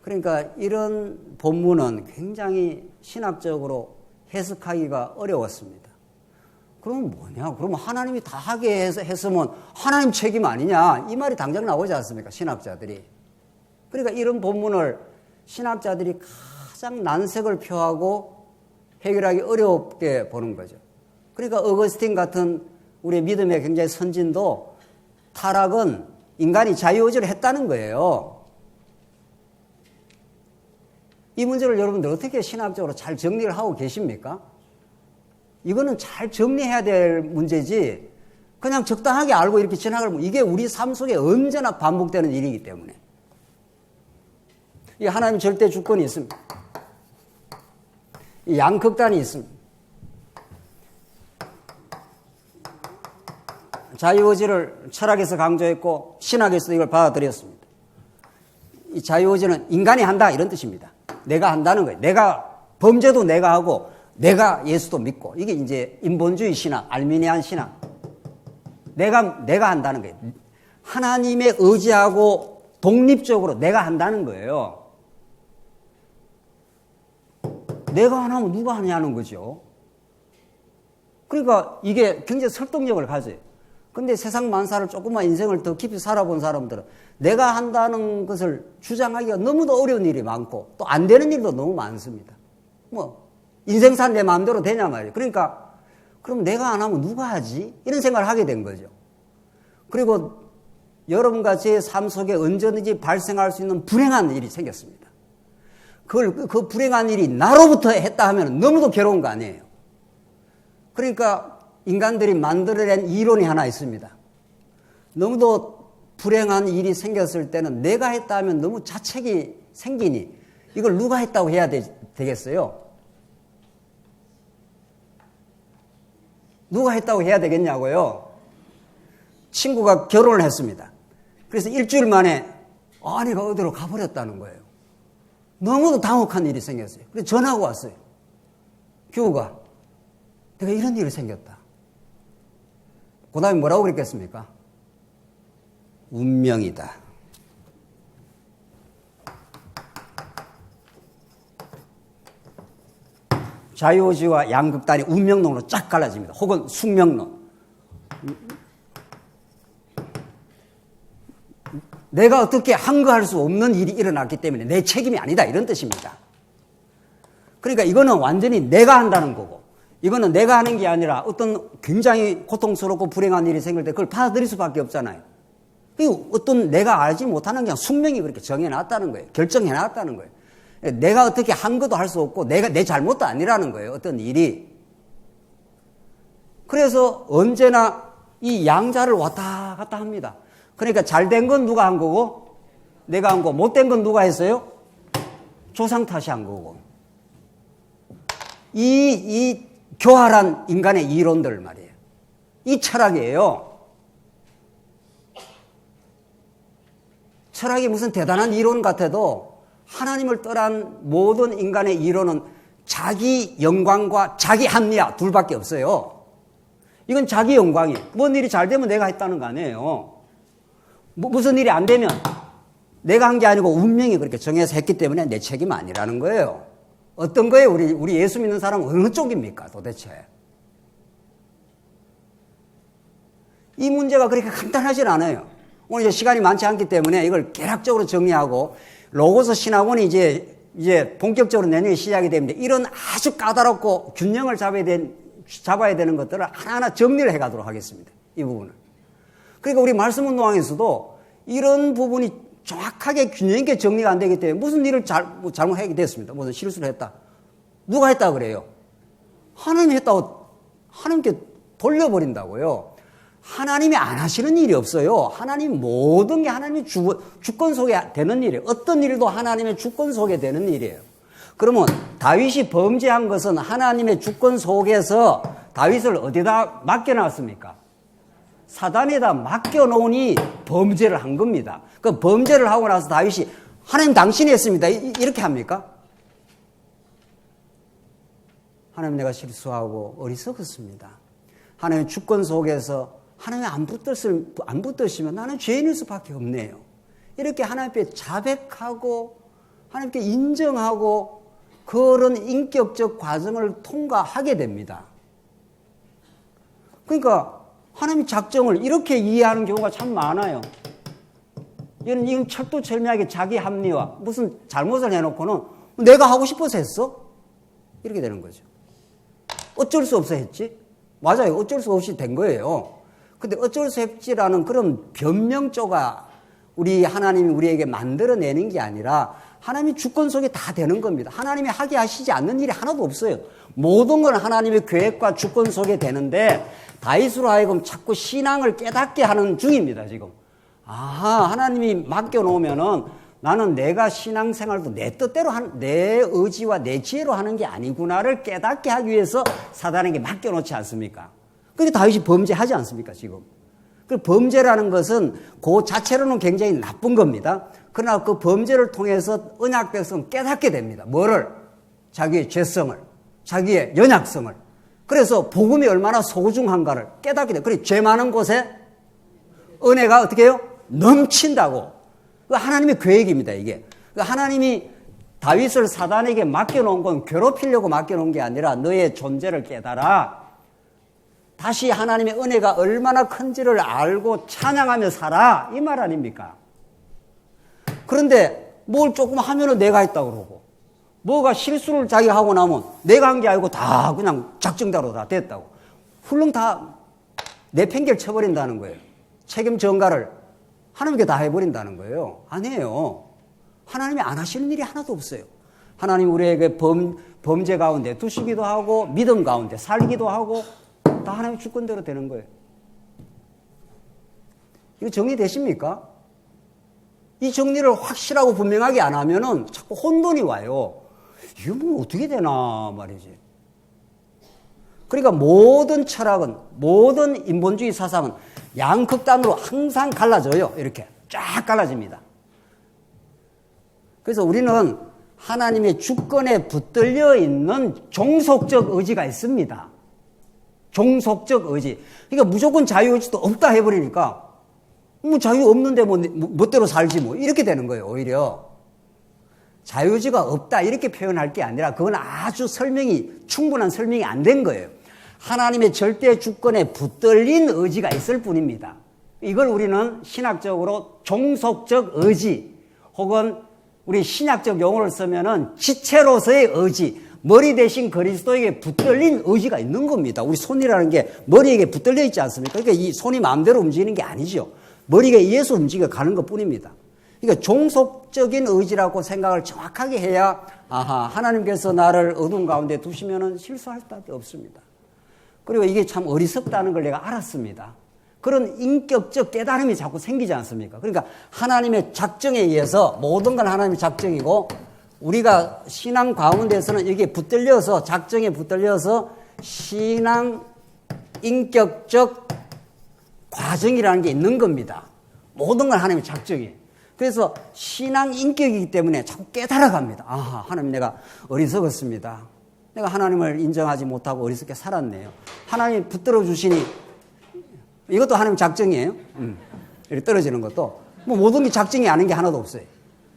그러니까 이런 본문은 굉장히 신학적으로 해석하기가 어려웠습니다. 그럼 뭐냐? 그러면 하나님이 다 하게 했으면 하나님 책임 아니냐? 이 말이 당장 나오지 않습니까? 신학자들이. 그러니까 이런 본문을 신학자들이 가장 난색을 표하고 해결하기 어렵게 보는 거죠. 그러니까 어거스틴 같은 우리의 믿음의 굉장히 선진도 타락은 인간이 자유의지를 했다는 거예요. 이 문제를 여러분들 어떻게 신학적으로 잘 정리를 하고 계십니까? 이거는 잘 정리해야 될 문제지 그냥 적당하게 알고 이렇게 지나가면 이게 우리 삶 속에 언제나 반복되는 일이기 때문에 이 하나님 절대 주권이 있습니다. 이 양극단이 있습니다. 자유의지를 철학에서 강조했고 신학에서도 이걸 받아들였습니다. 이 자유의지는 인간이 한다 이런 뜻입니다. 내가 한다는 거예요. 내가 범죄도 내가 하고 내가 예수도 믿고 이게 이제 인본주의 신학, 알미니안 신학. 내가 한다는 거예요. 하나님의 의지하고 독립적으로 내가 한다는 거예요. 내가 안 하면 누가 하냐는 거죠. 그러니까 이게 굉장히 설득력을 가져요. 근데 세상 만사를 조금만 인생을 더 깊이 살아본 사람들은 내가 한다는 것을 주장하기가 너무도 어려운 일이 많고 또 안 되는 일도 너무 많습니다. 뭐 인생사 내 마음대로 되냐 말이에요. 그러니까 그럼 내가 안 하면 누가 하지? 이런 생각을 하게 된 거죠. 그리고 여러분과 제 삶 속에 언제든지 발생할 수 있는 불행한 일이 생겼습니다. 그 불행한 일이 나로부터 했다 하면 너무도 괴로운 거 아니에요. 그러니까 인간들이 만들어낸 이론이 하나 있습니다. 너무도 불행한 일이 생겼을 때는 내가 했다 하면 너무 자책이 생기니 이걸 누가 했다고 해야 되겠어요? 누가 했다고 해야 되겠냐고요? 친구가 결혼을 했습니다. 그래서 일주일 만에 아내가 어디로 가버렸다는 거예요. 너무도 당혹한 일이 생겼어요. 그래서 전화가 왔어요. 교우가 내가 이런 일이 생겼다. 그 다음에 뭐라고 그랬겠습니까? 운명이다. 자유의지와 양극단이 운명론으로 쫙 갈라집니다. 혹은 숙명론. 내가 어떻게 항거할 수 없는 일이 일어났기 때문에 내 책임이 아니다 이런 뜻입니다. 그러니까 이거는 완전히 내가 한다는 거고 이거는 내가 하는 게 아니라 어떤 굉장히 고통스럽고 불행한 일이 생길 때 그걸 받아들일 수밖에 없잖아요. 그리고 어떤 내가 알지 못하는 그냥 숙명이 그렇게 정해놨다는 거예요. 결정해놨다는 거예요. 내가 어떻게 한 것도 할 수 없고 내가 내 잘못도 아니라는 거예요. 어떤 일이. 그래서 언제나 이 양자를 왔다 갔다 합니다. 그러니까 잘된 건 누가 한 거고 내가 한 거고 못된 건 누가 했어요? 조상 탓이 한 거고. 이 교활한 인간의 이론들 말이에요. 이 철학이에요. 철학이 무슨 대단한 이론 같아도 하나님을 떠난 모든 인간의 이론은 자기 영광과 자기 합리화 둘밖에 없어요. 이건 자기 영광이에요. 뭔 일이 잘 되면 내가 했다는 거 아니에요. 무슨 일이 안 되면 내가 한 게 아니고 운명이 그렇게 정해서 했기 때문에 내 책임 아니라는 거예요. 어떤 거예요? 우리 예수 믿는 사람은 어느 쪽입니까 도대체? 이 문제가 그렇게 간단하진 않아요. 오늘 이제 시간이 많지 않기 때문에 이걸 개략적으로 정리하고 로고스 신학원이 이제 본격적으로 내년에 시작이 되는데 이런 아주 까다롭고 균형을 잡아야 되는 것들을 하나하나 정리를 해가도록 하겠습니다. 이 부분을. 그러니까 우리 말씀 운동왕에서도 이런 부분이 정확하게 균형 있게 정리가 안 되기 때문에 무슨 일을 잘못하게 됐습니다. 무슨 실수를 했다. 누가 했다 그래요? 하나님이 했다고 하나님께 돌려버린다고요. 하나님이 안 하시는 일이 없어요. 하나님 모든 게 하나님의 주권 속에 되는 일이에요. 어떤 일도 하나님의 주권 속에 되는 일이에요. 그러면 다윗이 범죄한 것은 하나님의 주권 속에서 다윗을 어디다 맡겨놨습니까? 사단에다 맡겨놓으니 범죄를 한 겁니다. 그 범죄를 하고 나서 다윗이 하나님 당신이 했습니다. 이렇게 합니까? 하나님 내가 실수하고 어리석었습니다. 하나님의 주권 속에서 하나님 안 붙드시면 나는 죄인일 수밖에 없네요. 이렇게 하나님 앞에 자백하고 하나님께 인정하고 그런 인격적 과정을 통과하게 됩니다. 그러니까 하나님의 작정을 이렇게 이해하는 경우가 참 많아요. 이건 철두철미하게 자기 합리화, 무슨 잘못을 해놓고는 내가 하고 싶어서 했어? 이렇게 되는 거죠. 어쩔 수 없어 했지? 맞아요. 어쩔 수 없이 된 거예요. 근데 어쩔 수 없지라는 그런 변명조가 우리 하나님이 우리에게 만들어내는 게 아니라 하나님의 주권 속에 다 되는 겁니다. 하나님이 하게 하시지 않는 일이 하나도 없어요. 모든 건 하나님의 계획과 주권 속에 되는데 다윗으로 하여금 자꾸 신앙을 깨닫게 하는 중입니다. 지금. 아하, 하나님이 맡겨놓으면은 나는 내가 신앙생활도 내 뜻대로 내 의지와 내 지혜로 하는 게 아니구나를 깨닫게 하기 위해서 사단에게 맡겨놓지 않습니까? 그게 다윗이 범죄하지 않습니까, 지금? 그 범죄라는 것은 그 자체로는 굉장히 나쁜 겁니다. 그러나 그 범죄를 통해서 언약 백성은 깨닫게 됩니다. 뭐를? 자기의 죄성을, 자기의 연약성을. 그래서 복음이 얼마나 소중한가를 깨닫게 돼요. 그래, 죄 많은 곳에 은혜가 어떻게 해요? 넘친다고. 그 하나님의 계획입니다, 이게. 하나님이 다윗을 사단에게 맡겨놓은 건 괴롭히려고 맡겨놓은 게 아니라 너의 존재를 깨달아. 다시 하나님의 은혜가 얼마나 큰지를 알고 찬양하며 살아, 이 말 아닙니까? 그런데 뭘 조금 하면은 내가 했다고 그러고, 뭐가 실수를 자기가 하고 나면 내가 한 게 아니고 다 그냥 작정대로 다 됐다고. 훌렁 다 내팽개를 쳐버린다는 거예요. 책임 전가를 하나님께 다 해버린다는 거예요. 아니에요. 하나님이 안 하시는 일이 하나도 없어요. 하나님 우리에게 범죄 가운데 두시기도 하고 믿음 가운데 살기도 하고 다 하나님 주권대로 되는 거예요. 이거 정리되십니까? 이 정리를 확실하고 분명하게 안 하면은 자꾸 혼돈이 와요. 이거 뭐 어떻게 되나 말이지. 그러니까 모든 철학은, 모든 인본주의 사상은 양극단으로 항상 갈라져요. 이렇게 쫙 갈라집니다. 그래서 우리는 하나님의 주권에 붙들려 있는 종속적 의지가 있습니다. 종속적 의지. 그러니까 무조건 자유의지도 없다 해버리니까 뭐 자유 없는데 뭐 멋대로 살지 뭐 이렇게 되는 거예요. 오히려 자유의지가 없다 이렇게 표현할 게 아니라 그건 아주 충분한 설명이 안 된 거예요. 하나님의 절대 주권에 붙들린 의지가 있을 뿐입니다. 이걸 우리는 신학적으로 종속적 의지 혹은 우리 신학적 용어를 쓰면은 지체로서의 의지, 머리 대신 그리스도에게 붙들린 의지가 있는 겁니다. 우리 손이라는 게 머리에게 붙들려 있지 않습니까? 그러니까 이 손이 마음대로 움직이는 게 아니죠. 머리가 의해서 움직여 가는 것 뿐입니다. 그러니까 종속적인 의지라고 생각을 정확하게 해야 하나님께서 나를 어두운 가운데 두시면은 실수할 수밖에 없습니다. 그리고 이게 참 어리석다는 걸 내가 알았습니다. 그런 인격적 깨달음이 자꾸 생기지 않습니까? 그러니까 하나님의 작정에 의해서 모든 건 하나님의 작정이고 우리가 신앙 가운데서는 여기에 붙들려서 작정에 붙들려서 신앙 인격적 과정이라는 게 있는 겁니다. 모든 건 하나님의 작정이에요. 그래서 신앙 인격이기 때문에 자꾸 깨달아갑니다. 하나님 내가 어리석었습니다. 내가 하나님을 인정하지 못하고 어리석게 살았네요. 하나님이 붙들어 주시니 이것도 하나님 작정이에요. 이렇게 떨어지는 것도 뭐 모든 게 작정이 아닌 게 하나도 없어요.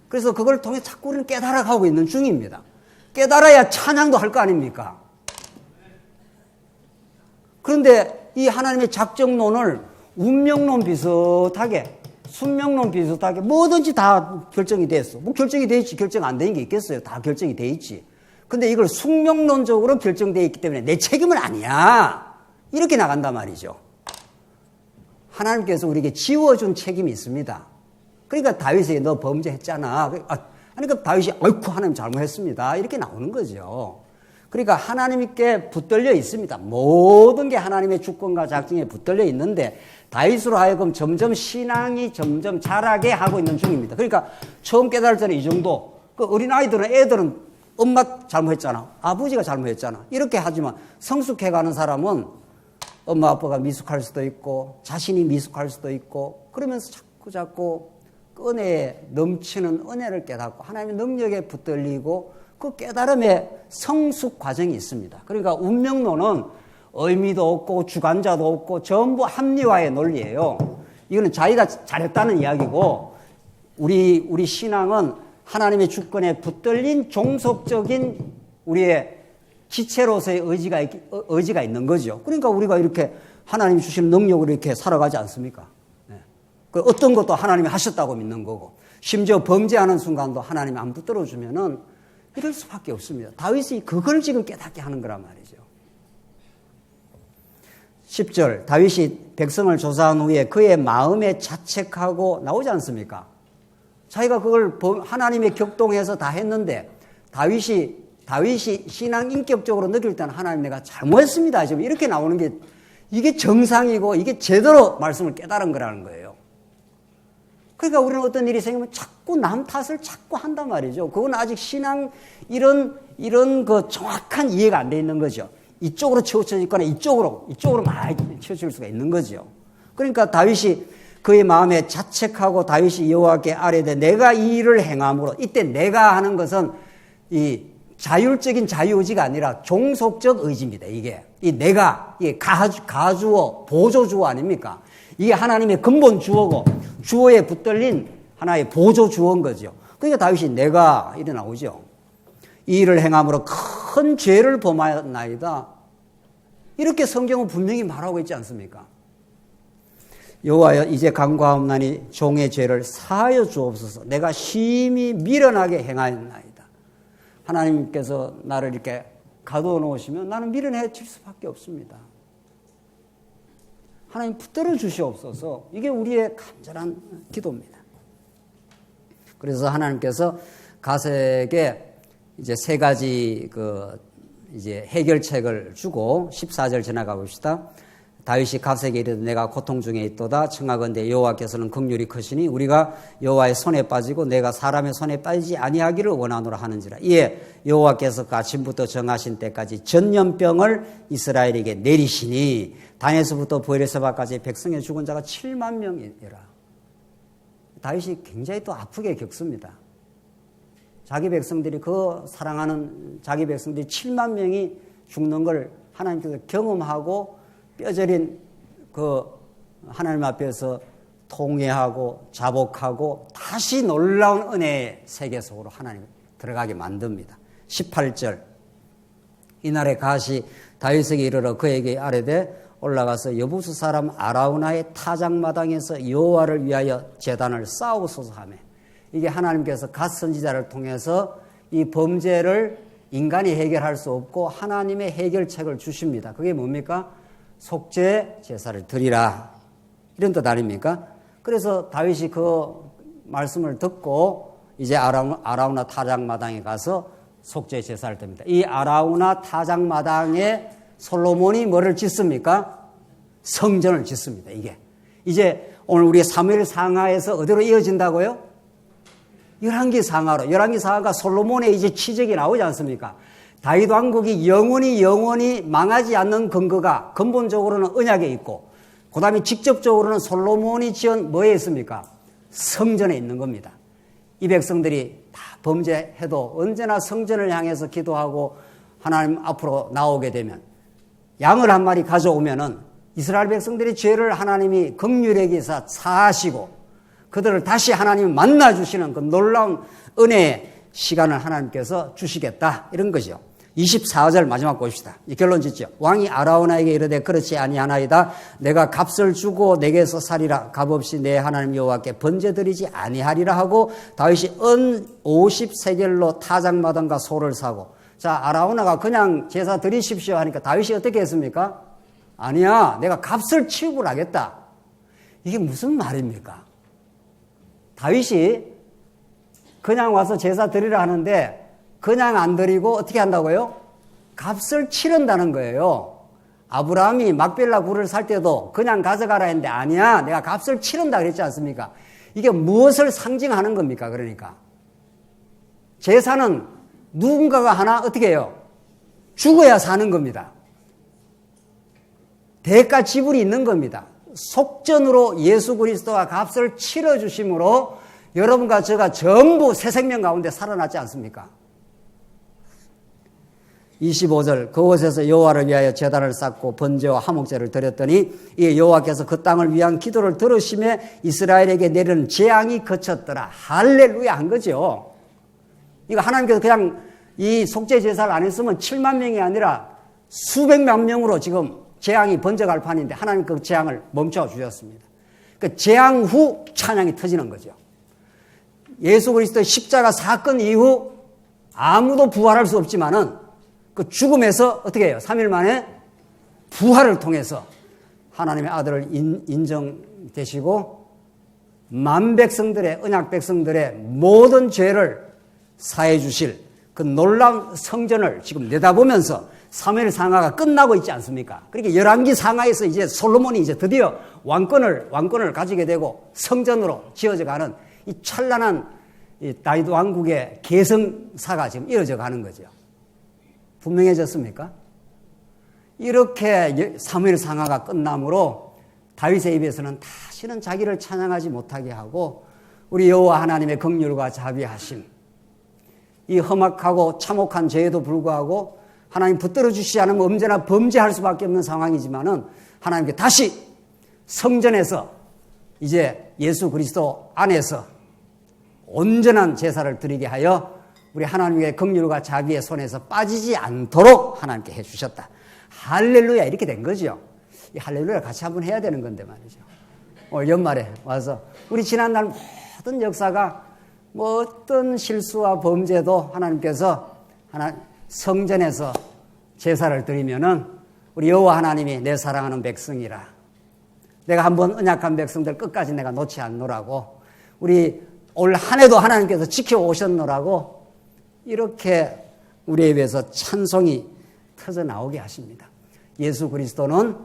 그래서 그걸 통해 자꾸 우리는 깨달아가고 있는 중입니다. 깨달아야 찬양도 할 거 아닙니까? 그런데 이 하나님의 작정론을 운명론 비슷하게 순명론 비슷하게 뭐든지 다 결정이 됐어. 뭐 결정이 돼 있지 결정 안 된 게 있겠어요. 다 결정이 돼 있지. 근데 이걸 숙명론적으로 결정되어 있기 때문에 내 책임은 아니야. 이렇게 나간단 말이죠. 하나님께서 우리에게 지워준 책임이 있습니다. 그러니까 다윗에게 너 범죄했잖아. 그러니까 다윗이 아이쿠 하나님 잘못했습니다. 이렇게 나오는 거죠. 그러니까 하나님께 붙들려 있습니다. 모든 게 하나님의 주권과 작정에 붙들려 있는데 다윗으로 하여금 점점 신앙이 점점 자라게 하고 있는 중입니다. 그러니까 처음 깨달을 때는 이 정도. 그 어린아이들은 애들은 엄마 잘못했잖아. 아버지가 잘못했잖아. 이렇게 하지만 성숙해가는 사람은 엄마 아빠가 미숙할 수도 있고 자신이 미숙할 수도 있고 그러면서 자꾸 은혜에 넘치는 은혜를 깨닫고 하나님의 능력에 붙들리고 그 깨달음의 성숙 과정이 있습니다. 그러니까 운명론은 의미도 없고 주관자도 없고 전부 합리화의 논리예요. 이거는 자기가 잘했다는 이야기고 우리 신앙은 하나님의 주권에 붙들린 종속적인 우리의 지체로서의 의지가 있는 거죠. 그러니까 우리가 이렇게 하나님이 주시는 능력으로 이렇게 살아가지 않습니까? 네. 어떤 것도 하나님이 하셨다고 믿는 거고 심지어 범죄하는 순간도 하나님이 안 붙들어주면은 이럴 수밖에 없습니다. 다윗이 그걸 지금 깨닫게 하는 거란 말이죠. 10절 다윗이 백성을 조사한 후에 그의 마음에 자책하고 나오지 않습니까? 자기가 그걸 하나님의 격동해서 다 했는데 다윗이 신앙 인격적으로 느낄 때는 하나님 내가 잘못했습니다. 지금 이렇게 나오는 게 이게 정상이고 이게 제대로 말씀을 깨달은 거라는 거예요. 그러니까 우리는 어떤 일이 생기면 자꾸 남 탓을 자꾸 한단 말이죠. 그건 아직 신앙 이런 그 정확한 이해가 안 돼 있는 거죠. 이쪽으로 치우쳐 있거나 이쪽으로 많이 치우칠 수가 있는 거죠. 그러니까 다윗이 그의 마음에 자책하고 다윗이 여호와께 아뢰되 내가 이 일을 행함으로 이때 내가 하는 것은 이 자율적인 자유의지가 아니라 종속적 의지입니다. 이게 가주어 보조주어 아닙니까? 이게 하나님의 근본 주어고 주어에 붙들린 하나의 보조 주어인 거죠. 그러니까 다윗이 내가 이래 나오죠. 이 일을 행함으로 큰 죄를 범하였나이다. 이렇게 성경은 분명히 말하고 있지 않습니까? 여호와여 이제 간구하옵나니 종의 죄를 사하여 주옵소서. 내가 심히 미련하게 행하였나이다. 하나님께서 나를 이렇게 가두어 놓으시면 나는 미련해질 수밖에 없습니다. 하나님 붙들어 주시옵소서. 이게 우리의 간절한 기도입니다. 그래서 하나님께서 가색에 이제 세 가지 이제 해결책을 주고 14절 지나가 봅시다. 다윗이 가색에 이르되 내가 고통 중에 있도다. 청하건대 여호와께서는 긍휼이 크시니 우리가 여호와의 손에 빠지고 내가 사람의 손에 빠지지 아니하기를 원하노라 하는지라. 이에 여호와께서 아침부터 정하신 때까지 전염병을 이스라엘에게 내리시니 단에서부터 브에르세바까지 백성의 죽은 자가 7만 명이라. 다윗이 굉장히 또 아프게 겪습니다. 자기 백성들이 사랑하는 자기 백성들이 7만 명이 죽는 걸 하나님께서 경험하고 뼈저린 하나님 앞에서 통회하고 자복하고 다시 놀라운 은혜의 세계 속으로 하나님 들어가게 만듭니다. 18절 이날에 갓이 다윗에게 이르러 그에게 아뢰되 올라가서 여부수 사람 아라우나의 타작마당에서 여호와를 위하여 제단을 쌓으소서 하며 이게 하나님께서 갓 선지자를 통해서 이 범죄를 인간이 해결할 수 없고 하나님의 해결책을 주십니다. 그게 뭡니까? 속죄 제사를 드리라 이런 뜻 아닙니까? 그래서 다윗이 그 말씀을 듣고 이제 아라우나 타작마당에 가서 속죄 제사를 드립니다. 이 아라우나 타작마당에 솔로몬이 뭐를 짓습니까? 성전을 짓습니다. 이게 이제 오늘 우리 사무엘 상하에서 어디로 이어진다고요? 열왕기 상하로. 열왕기 상하가 솔로몬의 이제 치적이 나오지 않습니까? 다윗 왕국이 영원히 망하지 않는 근거가 근본적으로는 언약에 있고 그 다음에 직접적으로는 솔로몬이 지은 뭐에 있습니까? 성전에 있는 겁니다. 이 백성들이 다 범죄해도 언제나 성전을 향해서 기도하고 하나님 앞으로 나오게 되면 양을 한 마리 가져오면은 이스라엘 백성들의 죄를 하나님이 긍휼히 여기사 사하시고 그들을 다시 하나님이 만나주시는 그 놀라운 은혜의 시간을 하나님께서 주시겠다 이런 거죠. 24절 마지막 보십시다. 결론 짓죠. 왕이 아라우나에게 이르되 그렇지 아니하나이다. 내가 값을 주고 내게서 살이라. 값없이 내 하나님 여호와께 번제드리지 아니하리라 하고 다윗이 은 50세겔로 타작마당과 소를 사고 자 아라우나가 그냥 제사 드리십시오 하니까 다윗이 어떻게 했습니까? 아니야 내가 값을 치불하겠다. 이게 무슨 말입니까? 다윗이 그냥 와서 제사 드리라 하는데 그냥 안 드리고 어떻게 한다고요? 값을 치른다는 거예요. 아브라함이 막벨라 굴을 살 때도 그냥 가져가라 했는데 아니야 내가 값을 치른다 그랬지 않습니까? 이게 무엇을 상징하는 겁니까? 그러니까 제사는 누군가가 하나 어떻게 해요? 죽어야 사는 겁니다. 대가 지불이 있는 겁니다. 속전으로 예수 그리스도가 값을 치러주심으로 여러분과 제가 전부 새 생명 가운데 살아났지 않습니까? 25절 그곳에서 여호와를 위하여 제단을 쌓고 번제와 화목제를 드렸더니 이 여호와께서 그 땅을 위한 기도를 들으심에 이스라엘에게 내리는 재앙이 그쳤더라. 할렐루야 한 거죠. 이거 하나님께서 그냥 이 속죄 제사를 안 했으면 7만 명이 아니라 수백만 명으로 지금 재앙이 번져갈 판인데 하나님 그 재앙을 멈춰 주셨습니다. 그 재앙 후 찬양이 터지는 거죠. 예수 그리스도의 십자가 사건 이후 아무도 부활할 수 없지만은 그 죽음에서 어떻게 해요? 3일 만에 부활을 통해서 하나님의 아들을 인정되시고 만 백성들의 언약 백성들의 모든 죄를 사해 주실 그 놀라운 성전을 지금 내다보면서 사무엘 상하가 끝나고 있지 않습니까? 그러니까 열왕기 상하에서 이제 솔로몬이 이제 드디어 왕권을 가지게 되고 성전으로 지어져 가는 이 찬란한 이 다윗 왕국의 계승사가 지금 이어져 가는 거죠. 분명해졌습니까? 이렇게 사무엘 상하가 끝남으로 다윗의 입에서는 다시는 자기를 찬양하지 못하게 하고 우리 여호와 하나님의 긍휼과 자비하심 이 험악하고 참혹한 죄에도 불구하고 하나님 붙들어 주시지 않으면 언제나 범죄할 수밖에 없는 상황이지만은 하나님께 다시 성전에서 이제 예수 그리스도 안에서 온전한 제사를 드리게 하여 우리 하나님의 긍휼과 자비의 손에서 빠지지 않도록 하나님께 해주셨다. 할렐루야 이렇게 된 거죠. 이 할렐루야 같이 한번 해야 되는 건데 말이죠. 오늘 연말에 와서 우리 지난날 모든 역사가 뭐 어떤 실수와 범죄도 하나님께서 성전에서 제사를 드리면은 우리 여호와 하나님이 내 사랑하는 백성이라 내가 한번 언약한 백성들 끝까지 내가 놓지 않노라고 우리 올 한 해도 하나님께서 지켜오셨노라고 이렇게 우리에 비해서 찬송이 터져 나오게 하십니다. 예수 그리스도는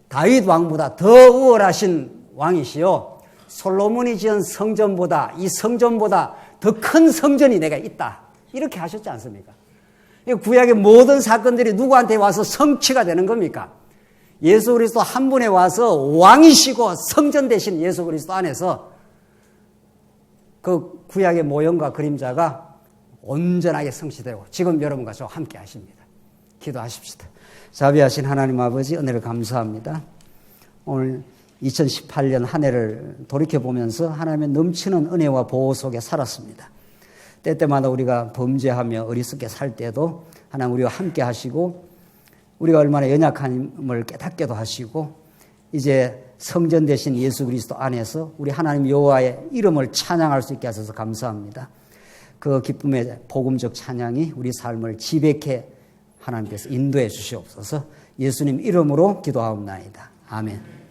다윗 왕보다 더 우월하신 왕이시요 솔로몬이 지은 성전보다 이 성전보다 더 큰 성전이 내가 있다 이렇게 하셨지 않습니까? 구약의 모든 사건들이 누구한테 와서 성취가 되는 겁니까? 예수 그리스도 한 분에 와서 왕이시고 성전 되신 예수 그리스도 안에서 그 구약의 모형과 그림자가 온전하게 성취되고 지금 여러분과 저와 함께 하십니다. 기도하십시다. 자비하신 하나님 아버지 은혜를 감사합니다. 오늘 2018년 한 해를 돌이켜보면서 하나님의 넘치는 은혜와 보호 속에 살았습니다. 때때마다 우리가 범죄하며 어리석게 살 때도 하나님 우리와 함께 하시고 우리가 얼마나 연약함을 깨닫게도 하시고 이제 성전 되신 예수 그리스도 안에서 우리 하나님 여호와의 이름을 찬양할 수 있게 하셔서 감사합니다. 그 기쁨의 복음적 찬양이 우리 삶을 지배케 하나님께서 인도해 주시옵소서. 예수님 이름으로 기도하옵나이다. 아멘.